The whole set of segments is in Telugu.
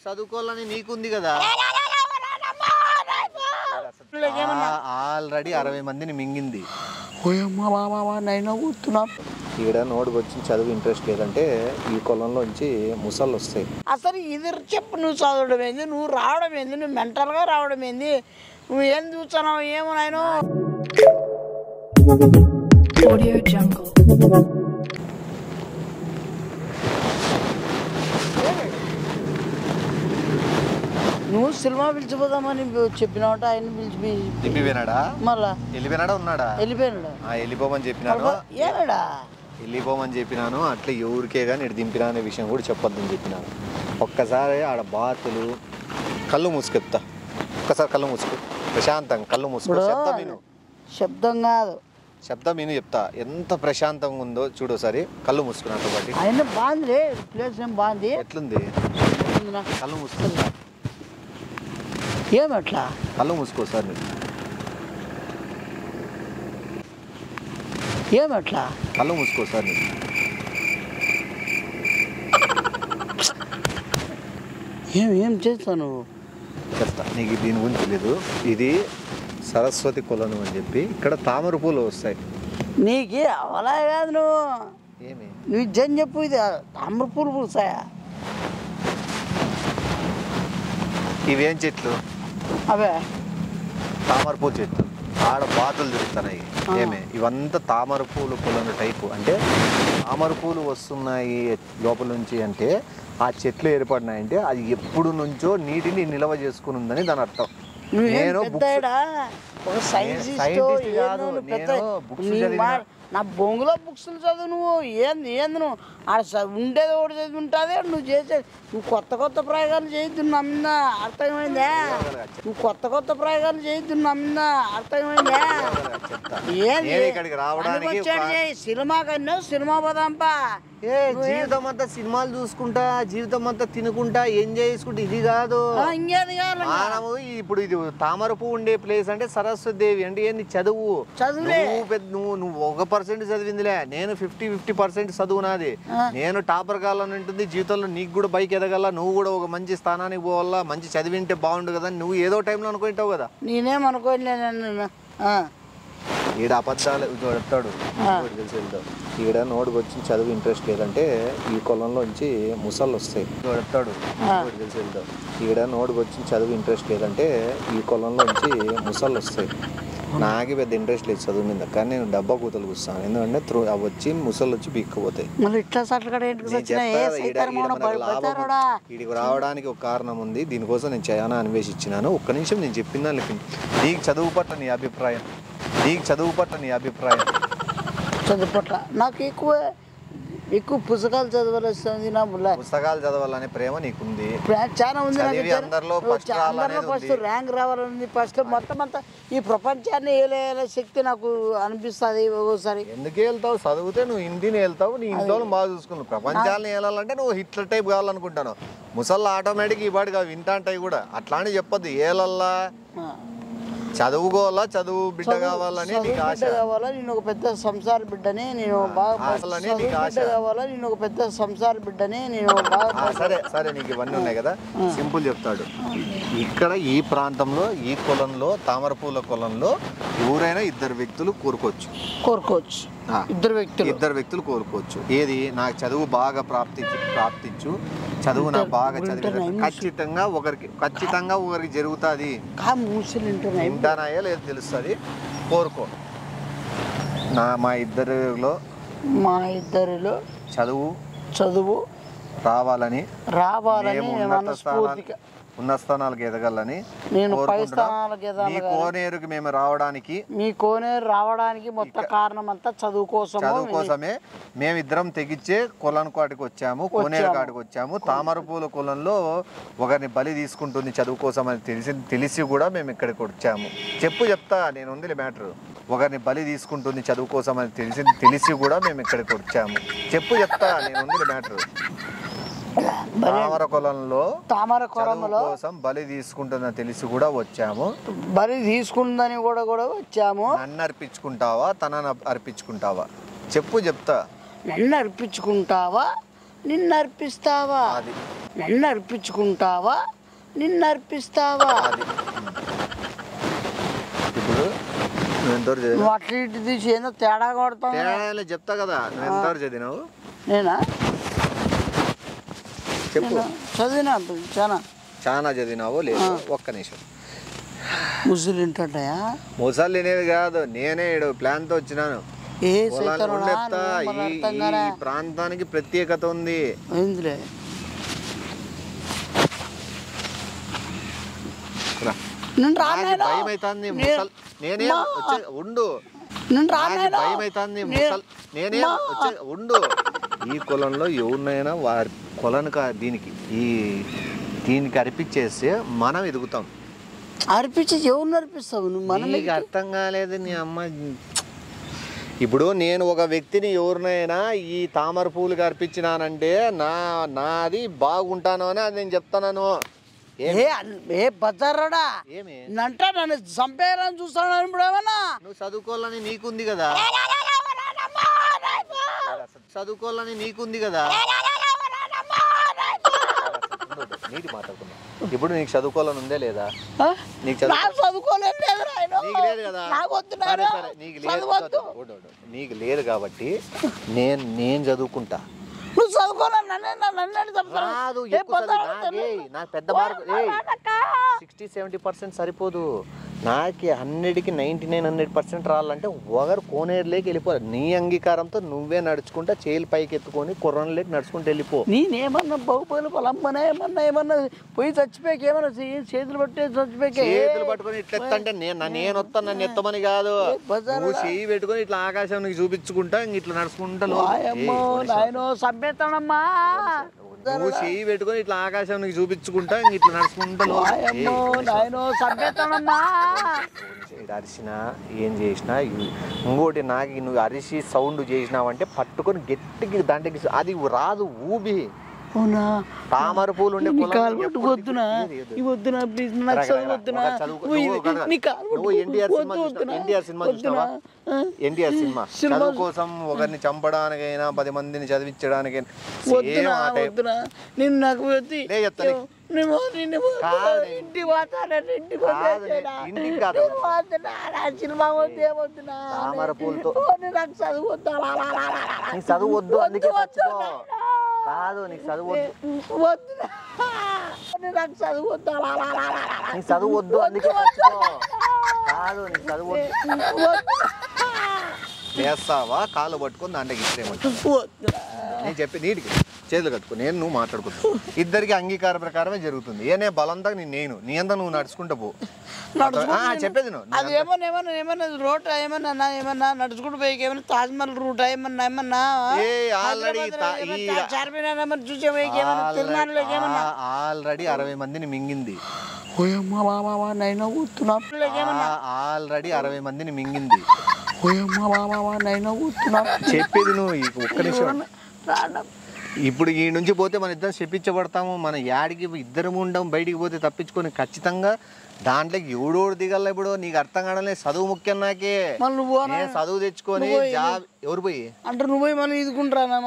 చదువుకోవాలని నీకుంది కదా. ఆల్రెడీ 60 మందిని మింగింది. ఈడ నోటికి వచ్చి చదువు ఇంట్రెస్ట్ లేదంటే ఈ కులంలోంచి ముసళ్ళు వస్తాయి. అసలు ఇది చెప్పు, నువ్వు చదవడం ఏంది, నువ్వు రావడం ఏంది, నువ్వు మెంటల్గా రావడం ఏంది, నువ్వు ఏం చూస్తున్నావు ఏమో నాయన. నువ్వు సినిమా పిలిచిపోదామని చెప్పినావట, ఆయన పిలిచిపోయినాడా? మళ్ళా వెళ్ళిపోయినాడా ఉన్నాడా? వెళ్ళిపోయినాడా? వెళ్ళిపోమని చెప్పినాను. ఏడా వెళ్ళిపోమని చెప్పినాను. అట్లా ఎవరికే కానీ ఇటు దింపినా అనే విషయం కూడా చెప్పొద్దని చెప్పినాను. ఒక్కసారి ఆడ బాతులు కళ్ళు మూసుకెప్తా. ఒక్కసారి కళ్ళు మూసుకో ప్రశాంతంగా, కళ్ళు మూసుకో. శబ్దం విను. శబ్దం కాదు, శబ్దం విను చెప్తా. ఎంత ప్రశాంతంగా ఉందో చూడు. సరే కళ్ళు మూసుకున్నట్టు బట్టి ఆయన బాగుంది, ప్లేస్ ఏం బాగుంది. ఎట్లుంది? కళ్ళు మూసుకుంటా. ఏమట్లా కళ్ళు మూసుకో సార్. ఏమట్లా కళ్ళు మూసుకో సార్. ఏం చేస్తావు? చెప్తా నీకు దీని గురించి తెలీదు. ఇది సరస్వతి కొలను అని చెప్పి ఇక్కడ తామర పూలు వస్తాయి. నీకు అవలా కాదు, నువ్వు ఏమి నువ్వు ఇజ్జని చెప్పు. ఇది తామర పూలు పూసాయా? ఇవేం చెట్లు? అవే తామర పూల చెట్లు. ఆడ బాతులు తిరుగుతున్నాయి. ఏమే ఇవంతా తామర పూలు కొలను టైపు. అంటే తామర పూలు వస్తున్నాయి లోపల నుంచి అంటే ఆ చెట్లు ఏర్పడినాయంటే అది ఎప్పుడు నుంచో నీటిని నిల్వ చేసుకుని ఉందని దాని అర్థం. నేను నా బొంగులో బుక్స్ చదువు. నువ్వు ఏంది నువ్వు ఆడ ఉండేది ఒకటి చదివి ఉంటుంది. నువ్వు చేసే నువ్వు కొత్త ప్రయోగాలు చేయొద్దు నమ్మిందా, అర్థమైందా? నువ్వు కొత్త ప్రయోగాలు చేయొద్దు నమ్మిందా, అర్థమైందా? ఏంది సినిమా కన్నా సినిమా పోదాంపా. జీవితం అంతా సినిమాలు చూసుకుంటా, జీవితం అంతా తినుకుంటా, ఎంజాయ్ చేసుకుంటా ఇది కాదు. ఇంకేది కాదు. ఇప్పుడు ఇది తామర పువ్వు ఉండే ప్లేస్ అంటే సరస్వతి దేవి అంటే ఏంది? చదువు. నువ్వు 1% చదివిందిలే. నేను 50% చదువు నాది. నేను టాపర్ కావాలని ఉంటుంది జీవితంలో. నీకు కూడా బైక్ ఎదగల, నువ్వు కూడా ఒక మంచి స్థానానికి పోవాలా, మంచి చదివింటే బాగుండు కదా. నువ్వు ఏదో టైంలో అనుకుంటావు కదా. నేనేమనుకోలేను. ఈడ అబద్ధాలు చెప్తాడు. తెలిసి వెళ్తావు. ఈడ నోటికి వచ్చి చదువు ఇంట్రెస్ట్ లేదంటే ఈ కులంలోంచి ముసళ్ళు వస్తాయి. చెప్తాడు. తెలిసి వెళ్తావు. ఈడ నోటికి వచ్చి చదువు ఇంట్రెస్ట్ లేదంటే ఈ కులంలోంచి ముసళ్ళు వస్తాయి. నాకు పెద్ద ఇంట్రెస్ట్ లేదు చదువు మీద, కానీ నేను డబ్బా కూతలు కూస్తాను. ఎందుకంటే వచ్చి ముసళ్ళు వచ్చి బిక్కుపోతాయి. వీడికి రావడానికి ఒక కారణం ఉంది. దీనికోసం నేను చాలా అన్వేషించినాను. ఒక్క నిమిషం నేను చెప్పిన దానికి నీకు చదువు పట్ల నీ అభిప్రాయం. చదువు పట్ల నాకు ఎక్కువ పుస్తకాలు చదవాల్సింది. నా పుస్తకాలు చదవాలనే ప్రేమ నీకుంది, చాలా ఉంది. అందరిలో ఫస్ట్ ర్యాంక్ రావాలని ఫస్ట్ మొత్తం అంతా ఈ ప్రపంచాన్ని ఏలే శక్తి నాకు అనిపిస్తుంది ఒక్కోసారి. ఎందుకు వెళ్తావు? చదివితే నువ్వు హిందీని వెళ్తావు, నీ ఇంట్లో బాగా చూసుకున్నావు. ప్రపంచాన్ని వెళ్ళాలంటే నువ్వు హిట్లర్ టైప్ కావాలనుకుంటాను. ముసళ్ళు ఆటోమేటిక్ ఈ పాటికి అవి వింటాంటాయి కూడా. అట్లాంటి చెప్పొద్దు. ఏలల్లా చదువుకోవాలా, చదువు బిడ్డ కావాలని నీకు ఆశ కావాలా. నేను ఒక పెద్ద సంసార బిడ్డని, నేను బాగా కావాలా. నేను ఒక పెద్ద సంసార బిడ్డని, నేను బాగా. సరే నీకు ఇవన్నీ ఉన్నాయి కదా. సింపుల్ చెప్తాడు. ఇక్కడ ఈ ప్రాంతంలో ఈ కులంలో తామరపూల కులంలో ఎవరైనా ఇద్దరు వ్యక్తులు కోరుకోవచ్చు. ఇద్దరు వ్యక్తులు కోరుకోవచ్చు. ఏది? నాకు చదువు బాగా ప్రాప్తించు, చదువు నాకు బాగా చదివి ఖచ్చితంగా ఒకరికి జరుగుతుంది. వింటానాయో లేదు తెలుస్తుంది. కోరుకో. మా ఇద్దరిలో చదువు రావాలని ఉన్నత స్థానాలకు ఎదగాలని నేను మీ కోనేరుకి మేము రావడానికి మొత్తం కారణం అంతా చదువు కోసమే మేమిద్దరం తెగిచ్చే కులం కాడికి వచ్చాము, కోనేరు కాడికి వచ్చాము. తామరపూల కులంలో ఒకరిని బలి తీసుకుంటుంది చదువు కోసం అని తెలిసి కూడా మేము ఇక్కడికి వచ్చాము. చెప్తా నేను ఉంది మ్యాటర్. ఒకరిని బలి తీసుకుంటుంది చదువు కోసం అని తెలిసి కూడా మేము ఇక్కడికి వచ్చాము. చెప్తా నేను ఉంది మ్యాటర్. తామర కులంలో కోసం బలి తీసుకుంటుందని తెలిసి కూడా వచ్చాము. బలి తీసుకుందని కూడా వచ్చాము. నన్ను అర్పించుకుంటావా, తనను అర్పించుకుంటావా? చెప్తా. నన్ను అర్పించుకుంటావా, నిన్ను అర్పిస్తావా? అది నన్ను అర్పించుకుంటావా నిన్ను అర్పిస్తావా? ఇప్పుడు నువ్వు ఎంతవరకు చదివినావు? నువ్వు అట్లా ఇటు తీసి ఏదో తేడా కొడతావు. తేడా చెప్తా కదా, నువ్వు ఎంతవరకు చదివినావు నేనా చెప్పు. చదివినా చాలా చదివినావో లేదు? ఒక్క నిమిషం. ముసలి ఇంటాయా? ముసలి తినేది కాదు, నేనే ప్లాన్తో వచ్చినాను. ఏ ఈ ప్రాంతానికి ప్రత్యేకత ఉంది. ఏందిలే భయం అవుతుంది నేనే ఉండు. భయం అవుతుంది నేనే ఉండు. ఈ కులంలో ఎవరినైనా వారి కులానికి దీనికి అర్పించేస్తే మనం ఎదుగుతాం. అర్పించి ఎవరిని అర్పిస్తావు నువ్వు? మనకి అర్థం కాలేదు నీ అమ్మ. ఇప్పుడు నేను ఒక వ్యక్తిని ఎవరినైనా ఈ తామర పూలకు అర్పించినానంటే నాది బాగుంటాను అని అది నేను చెప్తాను. ఏ బజారోడా ఏమి నంట నన్ను చంపేయాలని చూస్తాను ఇప్పుడు ఏమన్నా? నువ్వు చదువుకోవాలని నీకుంది కదా, చదువుకోవాలని నీకుంది కదా. నీటి మాట్లాడుకున్నా. ఇప్పుడు నీకు చదువుకోవాలని ఉందే లేదా? నీకు చదువుకోలేదు లేదు కదా. నీకు లేదు కాబట్టి నేను చదువుకుంటా. నువ్వు చదువుకోవాలి నాకు పెద్ద మార్క్ 60-70% సరిపోదు. నాకు 100కి 99-100% రావాలంటే ఒకరు కోనేరులోకి వెళ్ళిపోవాలి. నీ అంగీకారంతో నువ్వే నడుచుకుంటా చేలు పైకి ఎత్తుకొని కుర్రంలోకి నడుచుకుంటూ వెళ్ళిపో. నేనేమన్నా బాగుపోయిన పొలమ్మనే ఏమన్నా పోయి చచ్చిపోయాక ఏమన్నా చేతులు పట్టే చేతులు పట్టుకొని ఇట్లా ఎత్తంటే నేను వస్తాను, నన్ను ఎత్తమని కాదు. నువ్వు చేయి పెట్టుకొని ఇట్లా ఆకాశం చూపించుకుంటా ఇట్లా నడుచుకుంటా. సభ్యతనమ్మా నువ్వు చేయి పెట్టుకొని ఇట్లా ఆకాశం చూపించుకుంటా ఇట్లా నడుచుకుంటా. సభ్యతనమ్మా అరిసినా ఏం చేసినా ఇంకోటి నాకు నువ్వు అరిసి సౌండ్ చేసినావంటే పట్టుకొని గట్టికి దాంట్లోకి అది రాదు ఊబి. తామర పూలు ఉండే ఎన్టీఆర్ సినిమా చూసినావా? ఎన్టీఆర్ సినిమా చదువు కోసం ఒకరిని చంపడానికైనా 10 మందిని చదివించడానికైనా తామర పూలతో చదువు వద్దు. అందుకే కాదు నీకు చదువు చదువు వద్దు. అందుకే కాదు నీకు చదువు వేస్తావా కాళ్ళు పట్టుకొని దాంట్లో ఇచ్చేయమంటా. నేను చెప్పి నీటికి చేతులు కట్టుకో, నువ్వు మాట్లాడుకుంటా. ఇద్దరికి అంగీకార ప్రకారమే జరుగుతుంది. ఏనే బలంతా నీ అంతా నువ్వు నడుచుకుంటూ పో. చెప్పేది ఏమన్నా రోడ్ ఏమన్నా నడుచుకుంటూ పోయి ఏమన్నా తాజ్మహల్ రూట్ ఏమన్నా ఆల్రెడీ 60 మందిని మింగింది. ఆల్రెడీ 60 మందిని మింగింది. చెప్పేది నువ్వు ఒక్క నిమిషం. ఇప్పుడు ఈ నుంచి పోతే మన ఇద్దరం చెప్పించబడతాము. మన యాడికి ఇద్దరం ఉండం, బయటికి పోతే తప్పించుకొని ఖచ్చితంగా దాంట్లోకి ఎవడోడు దిగల. ఇప్పుడు నీకు అర్థం కావడం చదువు ముఖ్యం. నాకే చదువు తెచ్చుకొని జాబ్ ఎవరు పోయి అంటే నువ్వు పోయి మళ్ళీ ఈదుకుంటారా?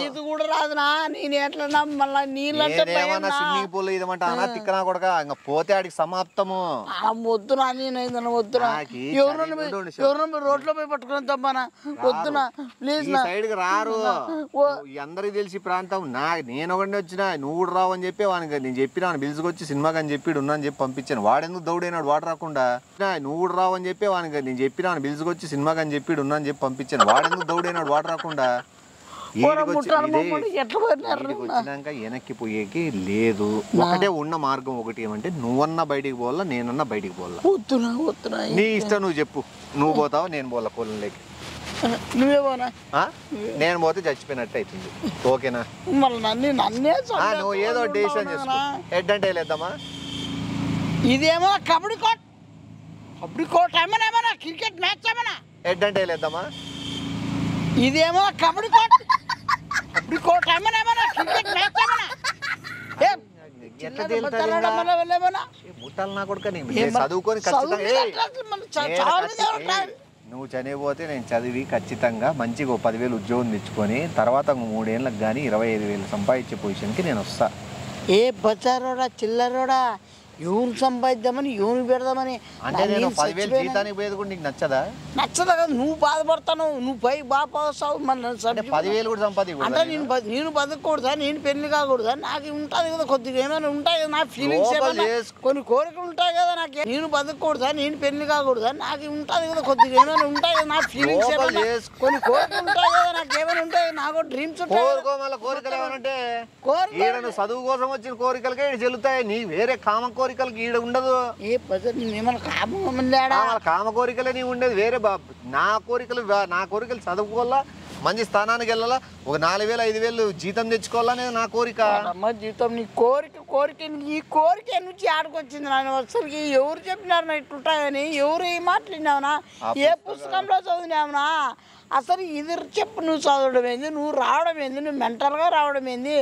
ఇది కూడా రాదునా? నేను ఎట్లా మళ్ళీ నీళ్ళేమన్నా స్విమ్మింగ్ పూల్ ఇదమంటే అనా తిక్కనా కొడక ఇంకా పోతే ఆడికి సమాప్తము. వద్దునా నేను వద్దునా? ఎవరన్నా రోడ్లో పోయి పట్టుకుని తప్పనా? వద్దునా ప్లీజ్. సైడ్ కి రారు అందరికి తెలిసి ప్రాంతం. నేను ఒకటి వచ్చినా నువ్వు కూడా రావు అని చెప్పి వానికి నేను చెప్పిన పిలుచుకొచ్చి సినిమాకి అని చెప్పి ఉన్నాను చెప్పి పంపించాను. వాడెందుకు దౌడైనాడు వాడు రాకుండా? నువ్వు కూడా రావు అని చెప్పి వానికి నేను చెప్పిన పిలుచుకొచ్చి సినిమాకి అని చెప్పి ఉన్నాను చెప్పి పంపించాను. వాడెందుకు దౌడైనాడు వాడు రాకుండా? వచ్చినాక వెనక్కి పోయేకి లేదు. ఒకటే ఉన్న మార్గం ఒకటి ఏమంటే నువ్వన్నా బయటికి పోవాలా, నేనన్నా బయటికి పోవాలా. నీ ఇష్టం, నువ్వు చెప్పు. నువ్వు పోతావా నేను పోవాలా పొలంలోకి? నువ్వే పోనా? నేను పోతే చచ్చిపోయినట్టు అవుతుంది. ఓకేనా? నువ్వు ఏదో డెసిషన్ చేసుకో. హెడ్ అంటే వేద్దామా? ఇదేమో కబడ్డీ కోట్ ఏమన్నా క్రికెట్ మ్యాచ్ ఏమన్నా హెడ్ అంటే వేద్దామా? ఇదేమో కబడ్డీ కోట్ ఏమన్నా క్రికెట్ మ్యాచ్ ఏమన్నా చదువుకొని నువ్వు చనిపోతే నేను చదివి ఖచ్చితంగా మంచిగా 10,000 ఉద్యోగం తెచ్చుకొని తర్వాత 3 ఏళ్ళకి కానీ 25,000 సంపాదించే పొజిషన్కి నేను వస్తా. ఏ బజారోడా చిల్లరోడా ఎవరు సంపాదిద్దామని ఎవరు పెడదామని అంటే నేను 10,000 జీతానికి పోయేది కూడా నీకు నచ్చదా? నచ్చదా కదా, నువ్వు బాధపడతాను, నువ్వు పై బాగా వస్తావు. అంటే 10,000 కూడా సంపాదించు అంటే నేను బతకూడదా, నేను పెళ్లి కాకూడదా, నాకు ఉంటుంది కదా కొద్దిగా ఏమైనా ఉంటాయి కదా, నా ఫీలింగ్స్ ఏమైనా కొన్ని కోరికలు ఉంటాయి కదా నాకు. నేను బతకూడదా, నేను పెళ్లి కాకూడదా, నాకు ఉంటుంది కదా కొద్దిగా ఏమైనా ఉంటాయి కదా, నా ఫీలింగ్స్ ఏమైనా కొన్ని కోరికలు ఉంటాయి కదా, నాకు ఏమైనా ఉంటాయి, నాకు డ్రీమ్స్ ఉంటాయి. కోరికలు ఏమనంటే ఈడను చదువు కోసం వచ్చిన కోరికలకే ఈడ చెల్లుతాయి, నీ వేరే కామ కోరికలకి ఈడ ఉండదు. ఏ బజార్ నేనేమన్నా కామడా కామ కోరికలే నీ ఉండేది వేరే. నా కోరికలు చదువుకోవాలా, మంచి స్థానానికి వెళ్ళాలా, ఒక 4,000 5,000 జీతం తెచ్చుకోవాలనేది నా కోరిక. అమ్మ జీతం నీ కోరిక ఈ కోరిక నుంచి ఆడుకొచ్చింది నాన్న. అసలు ఎవరు చెప్పినారు నా ఇట్లుంటాయని, ఎవరు ఏ మాట్లాడినావునా, ఏ పుస్తకంలో చదివినావునా? అసలు ఇది చెప్పు, నువ్వు చదవడం ఏంది, నువ్వు రావడం ఏంది, నువ్వు మెంటల్గా రావడం ఏంది,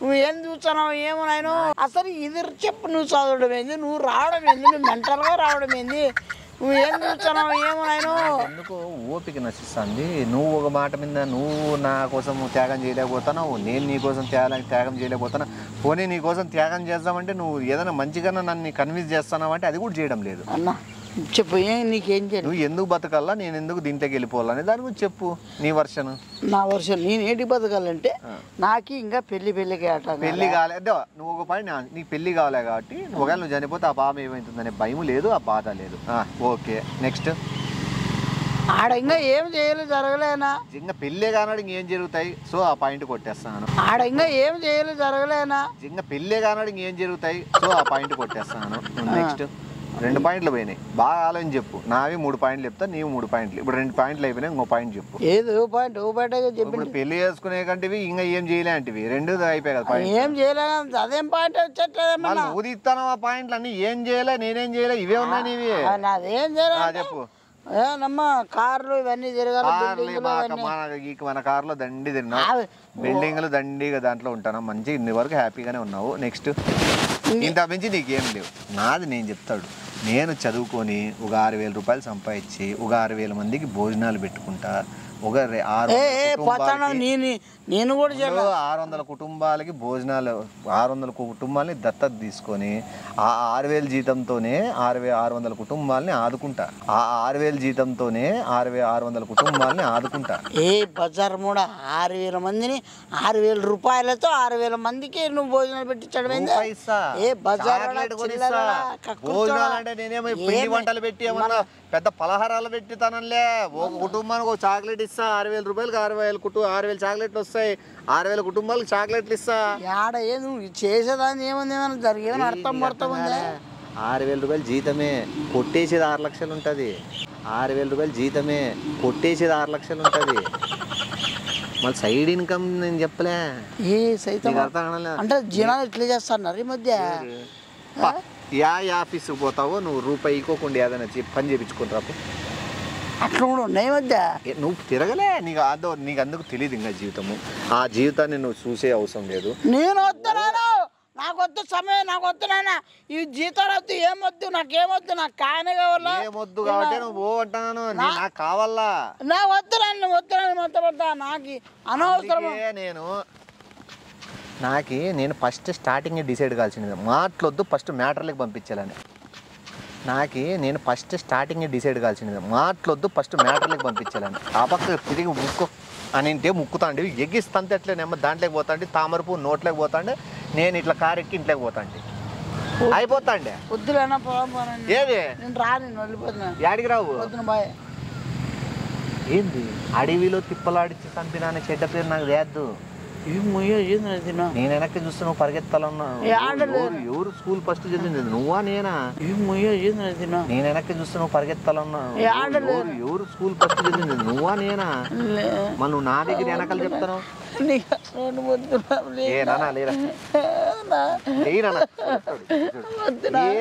నువ్వు ఏం చూస్తున్నావు ఏమో నాయను. అసలు ఇది చెప్పు, నువ్వు చదవడం ఏంది, నువ్వు రావడం ఏంది, నువ్వు మెంటల్గా రావడం ఏంది, నువ్వు ఏం చూస్తున్నావు ఏమో నాయను. ఎందుకు ఓపిక నశిస్తుంది? నువ్వు ఒక మాట మీద నువ్వు నా కోసం త్యాగం చేయలేకపోతున్నావు, నేను నీ కోసం త్యాగం చేయలేకపోతున్నా. పోనీ నీ కోసం త్యాగం చేద్దామంటే నువ్వు ఏదైనా మంచిగా నన్ను కన్విన్స్ చేస్తున్నావు అంటే అది కూడా చేయడం లేదు. అన్న చెప్పు, నీకేం చేయాలి, నువ్వు ఎందుకు బతకాలా, నేను ఎందుకు దీంట్లోకి వెళ్ళిపోవాలని దాని గురించి చెప్పు, నీ వర్షన్. నా వర్షన్ నేను ఏంటి బతకాలంటే నాకు ఇంకా పెళ్ళికి ఆట పెళ్లి కాలే, నువ్వు ఒక పని, నీకు పెళ్లి కావాలే కాబట్టి ఒకవేళ నువ్వు చనిపోతే ఆ పాప ఏమవుతుందనే భయం లేదు, ఆ బాధ లేదు. Okay, next. ఆడ ఇంకా ఏం చేయలేదు జరగలేనా, ఇంకా పెళ్ళే కానాడు ఇంకేం జరుగుతాయి, సో ఆ పాయింట్ కొట్టేస్తాను. ఆడ ఇంకా ఏం చేయలేదు జరగలేనా, ఇంకా పెళ్ళే కానాడు ఇంకేం జరుగుతాయి, సో ఆ పాయింట్ కొట్టేస్తాను. నెక్స్ట్ 2 పాయింట్లు పోయినాయి, బాగా ఆలోచన చెప్పు. నావి 3 పాయింట్లు చెప్తా, నీవు 3 పాయింట్లు. ఇప్పుడు 2 పాయింట్లు అయిపోయినాయి, ఇంకో పాయింట్ చెప్పు. ఏది పాయింట్ చెప్పి. ఇప్పుడు పెళ్లి చేసుకునే కంటివి ఇంకా ఏం చేయలేంటివి 2 అయిపోయాయి కదా పాయింట్. ఏం చేయలేదు, అదేం పాయింట్ వచ్చేట్లేదమ్మా. నువ్వు తీస్తాను ఆ పాయింట్లు అన్ని, ఏం చేయలే నేనేం చేయలే, ఇవే ఉన్నాయి నీవి. నాదేం చేయలేదు చెప్పు. ఏనమ్మా కార్లు ఇవన్నీ తిరగాలి, మన కార్లో దండి తిన్నావు, బిల్డింగ్లు దండిగా దాంట్లో ఉంటాను, మంచి ఇన్ని వరకు హ్యాపీగానే ఉన్నావు. నెక్స్ట్. ఇంత మించి నీకేం లేవు. నాది నేను చెప్తాడు, నేను చదువుకొని ఒక 6,000 రూపాయలు సంపాదించి ఒక 6,000 మందికి భోజనాలు పెట్టుకుంటా. ఒక 600 కుటుంబాలకి భోజనాలు, 600 కుటుంబాలని దత్తత తీసుకొని ఆ 6,000 జీతంతోనే 600 కుటుంబాలని ఆదుకుంటా. ఆ 6,000 జీతంతోనే 600 కుటుంబాలని ఆదుకుంటా. ఏ బజార్ మూడ 6,000 మందిని 6,000 రూపాయలతో 6,000 మందికి నువ్వు భోజనాలు పెట్టించడం భోజనాలు అంటే నేనేమో పిండి వంటలు పెట్టి ఏమన్నా పెద్ద పలహారాలు పెట్టితానలే. ఒక కుటుంబానికి ఒక చాక్లెట్ ఇస్తా, 6,000 రూపాయలకి 6,000 చాక్లెట్లు వస్తాయి, 6,000 కుటుంబాలకు చాక్లెట్లు ఇస్తా. ఆడ ఏది చేసేదాన్ని ఏముంది, ఏమైనా జరిగేదని అర్థం ఉందా? 6,000 రూపాయలు జీతమే, కొట్టేసేది 6 లక్షలు ఉంటుంది. 6,000 రూపాయలు జీతమే, కొట్టేసేది 6 లక్షలు ఉంటుంది. మళ్ళీ సైడ్ ఇన్కమ్ నేను చెప్పలే. ఏ సైతం అంటే జనాలు ఎట్లా చేస్తున్నారు ఈ మధ్య. ఆఫీస్కి పోతావో నువ్వు రూపాయి ఇవ్వకుండా ఏదైనా పని చేయించుకుంటావు, అట్లా కూడా ఉన్నాయి మధ్య. నువ్వు తిరగలే, నీకు అందుకు తెలియదు ఇంకా జీవితము. ఆ జీవితాన్ని నువ్వు చూసే అవసరం లేదు. నేను వస్తున్నాను, నాకు వద్దు సమయం, నాకు వద్దు నాన్న, ఈ జీతాలు వద్దు, ఏమొద్దు, నాకేమొద్దు, నాకు కాయనే కావాలా. ఏమొద్దు కాబట్టి నువ్వు పో అంటున్నాను, నాకు కావాలా. నా వద్దురాను మొత్తం నాకు అనవసరం. నేను ఫస్ట్ స్టార్టింగ్ డిసైడ్ కావాల్సింది మాటలొద్దు, ఫస్ట్ మ్యాటర్లకు పంపించాలని. నేను ఫస్ట్ స్టార్టింగ్ డిసైడ్ కావాల్సింది మాటలొద్దు, ఫస్ట్ మ్యాటర్లకు పంపించాలని. ఆ పక్క తిరిగి ముక్కు అని అంటే ముక్కుతాండి, ఎగ్గిస్తాంతే ఎట్లేనేమో దాంట్లోకి పోతాండి, తామరపు నోట్లోకి పోతాండి, నేను ఇట్లా కారు ఎక్కి ఇంట్లోకి పోతాండి, అయిపోతాండి. వద్దులేనా ఏది నేను రాను, వెళ్ళిపోతున్నా. యాడికి రావు, బాయ్. ఏంది అడవిలో తిప్పలాడిచ్చి చంపినా చెడ్డ పేరు నాకు లేదు. నేను వెనక్కి చూస్తే నువ్వు పరిగెత్తాలన్నా. ఎవరు స్కూల్ ఫస్ట్ చదివింది, నువ్వా నేనా? నేను వెనక్కి చూస్తే నువ్వు పరిగెత్తాలన్నా. ఎవరు స్కూల్ ఫస్ట్ చదివింది, నువ్వా నేనా? మరి నువ్వు నా దగ్గర వెనకాల చెప్తాను.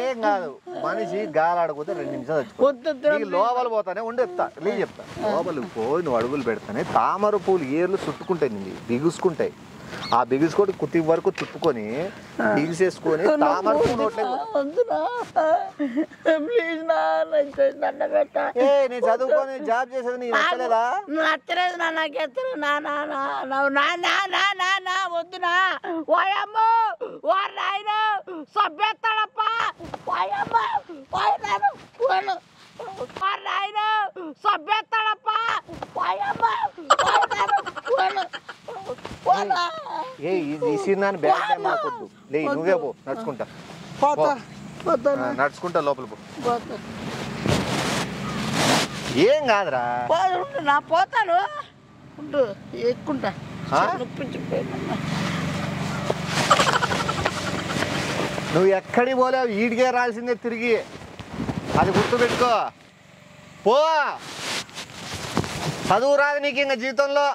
ఏం కాదు, మనిషి గాలాడకపోతే 2 నిమిషాలు చచ్చిపోతుంది. లోపల పోతానే ఉండేస్తా, చెప్తా లోపలికి పోయి నువ్వు అడుగులు పెడతానే తామర పూలు ఏర్లు చుట్టుకుంటాయి, బిగుసుకుంటాయి. ఆ బిగుసుకోటి కుత్తి వరకు తిప్పుకొని బిగిసేసుకొని తామర పువ్వు నోట్లో వద్దునా ప్లీజ్ నా దండ పెట్ట. నేను చదువుకొని జాబ్ చేసేది నీకు నచ్చలేదా? నచ్చలేదు నా, నాకు ఎత్తలేదు నా నా నా నా నా నా నా నా వద్దునా. ఓయమ్మో ఓ నాయన సభ్యత్తడప్ప ఓయమ్మ ఓయన నాయన సభ్యత్తడప్ప ఓయమ్మ ఏ ఇది సిన్నాను బ్యాగ్ టైం మాకొద్దు. లే నువ్వే పో నడుచుకుంటా పోతా పోతా నడుచుకుంటా లోపల పో. పోతా ఏం కాదురా ఉండు నా పోతాను ఉండు ఎక్కుంటా నొప్పించిపోయినా. నువ్వు ఎక్కడికి పోలేవు, ఈడికే రాల్సిందే తిరిగి. అది గుర్తుపెట్టుకో. పో, చదువు రాదు నీకు ఇంకా జీవితంలో.